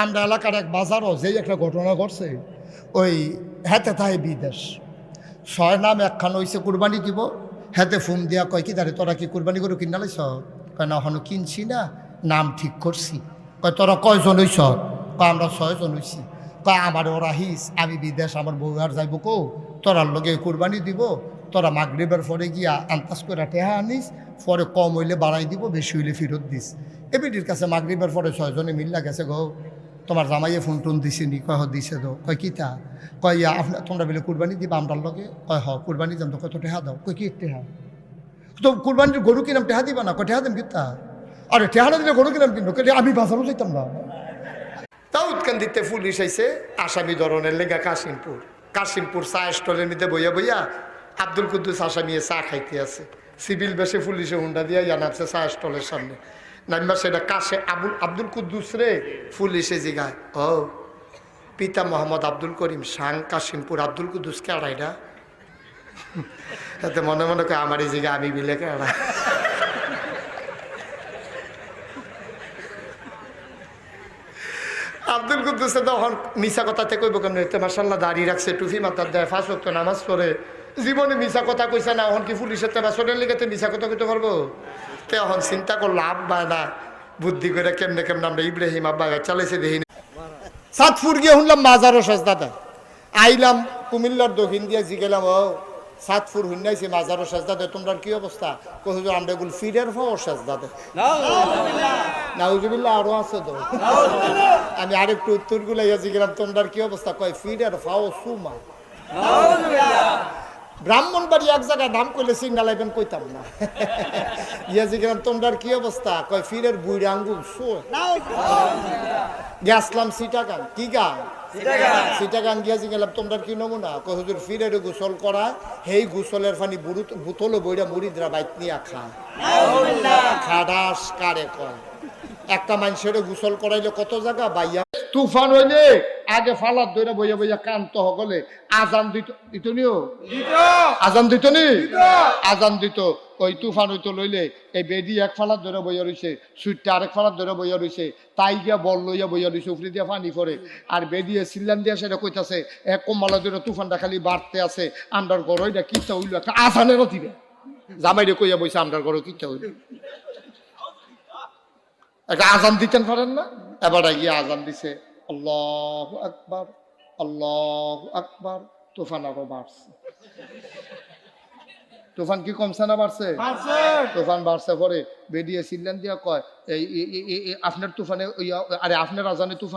আমরা এলাকার এক বাজারও যেই একটা ঘটনা ঘটছে, ওই হেতে তাই বিদেশ ছয় নাম একখান হইছে কুরবানি দিব, হেতে ফোন দিয়া কয় কি তারে তোরা কি কুরবানি করে কিনা লাইছ? কয় না হনো কিনছি না, নাম ঠিক করছি। কয় তোরা কয়জন হইছ? কয় আমরা 6 জন হইছি। কয় আমার ওরা হিস, আমি বিদেশ, আমার বউ আর যাইব কো, তোরার লগে কুরবানি দিব, তোরা মাগরিবের পরে গিয়া আন্তাজ করে টেহা আনিস, পরে কম হইলে বাড়াই দিব, বেশি হইলে ফেরত দিস। এবিটির কাছে মাগরিবের পরে 6 জনে মিল্লা গেছে গো, তোমার জামাইয়ে ফোন টোন দিছিনি? কয় দিছে তো। কয় কিতা? কয় আপনার তোমরা বলে কুরবানি দিবা আমরার লগে? কয় কুরবানি দাম তো, কত টেহা দাও? কয় কি টেহা? তো কুরবানির গরু কিনাম টেহা দিবা না? কয় টেহা দেন কিতা? আরে টেহা না দিলে গরু কিনাম কিনবো? আমি বাজারও যাইতাম না। তাও উৎকান দিতে পুলিশ আইছে আসামি ধরনের লেগা কাশিমপুর চা স্টলের মধ্যে বইয়া বইয়া আব্দুল কুদ্দুস আসামি চা খাইতে আছে। সিভিল বেশে পুলিশে হুন্ডা দিয়া জানাচ্ছে চা স্টলের সামনে। নাইমা সেটা কাশে আব্দুল কুদ্দুস রে পুলিশে জিগায়, ও পিতা মোহাম্মদ আব্দুল করিম, সাং কাশিমপুর আব্দুল কুদ্দুস কেড়াইরা? এতে মনে মনে করে আমারই জিগা, আমি বিলে কেড়া। আব্দুল কুদ্দুসে তখন মিশা কথাতে কইব কেমন? এতে মাসাল্লাহ দাঁড়িয়ে রাখছে, টুফি মাথার দেয়, 5 ওয়াক্ত নামাজ পড়ে, জীবনে মিশা কথা কইছে না, এখন কি পুলিশের তেমা চোরের লেগে মিশা কথা কইতে পারবো? এখন চিন্তা করলো আব্বা না বুদ্ধি করে কেমনে কেমনে আমরা ইব্রাহিম আব্বা চালাইছে দেখি। সাতপুর গিয়ে শুনলাম মাজারও সাজদাদা, আইলাম কুমিল্লার দক্ষিণ দিয়ে জিগেলাম, ও সাতপুর হুন্নাইছে মাজারও সাজদাদে, তোমরা কি অবস্থা? কহুজুর আমরা এগুলো ফিরের ফাও সাজদাদে। নাউজুবিল্লাহ আরো আছে তো। আমি আরেকটু উত্তর গুলাইয়া জিগেলাম, তোমরা কি অবস্থা? কয় ফিরের ফাও সুমা। ব্রাহ্মণবাড়ি এক জায়গায় নাম কইলে সিগনা লাইবেন কইতাম না। ইয়া জিগেলাম তোমরা কি অবস্থা? কয় ফিরের বুড়ি আঙ্গুল শো। গেছলাম সিটাগান। কি গান? সিটাগান গিয়া জিগেলাম তোমরা কি নমুনা? কয় হুজুর ফিরের গোসল করা, হেই গোসলের পানি বোতলে বইরা মুড়িদরা বাইত নিয়া খায়। খাডাস কারে কয়? একটা মানুষের গোসল করাইলে কত জায়গা বাইয়া। তুফান হইলে আগে ফালাত ধরে বইয়া বইয়া কান্ত হগলে আজান দিত, আজান দিত নি, আজান দিত। ওই তুফান হইতো লইলে এই বেদি এক ফালাত ধরে বইয়া রইছে, সুইটটা আরেক ফালাত ধরে বইয়া রইছে, তাই গিয়া বল লইয়া বইয়া রইছে, উফরি দিয়া পানি করে আর বেদিয়ে সিল্লান দিয়া সেটা কইতাছে এক কম্মালা ধরে তুফানটা খালি বাড়তে আছে, আমরার ঘর ওইটা কিচ্ছা হইল একটা আজানেরও দিবে। জামাইরে কইয়া বইছে আমরার ঘরও কিচ্ছা হইল, একটা আজান দিতেন পারেন না? এবার গিয়ে আজান দিছে, আল্লাহু আকবার, আল্লাহু আকবার। তুফান আরো বাড়ছে। তুফান কি কমছে না বাড়ছে? তুফান বাড়ছে পরে বেরিয়ে সিল্লান দিয়া কয়, এই আপনার তুফানে, আরে আপনার আজানে তুফান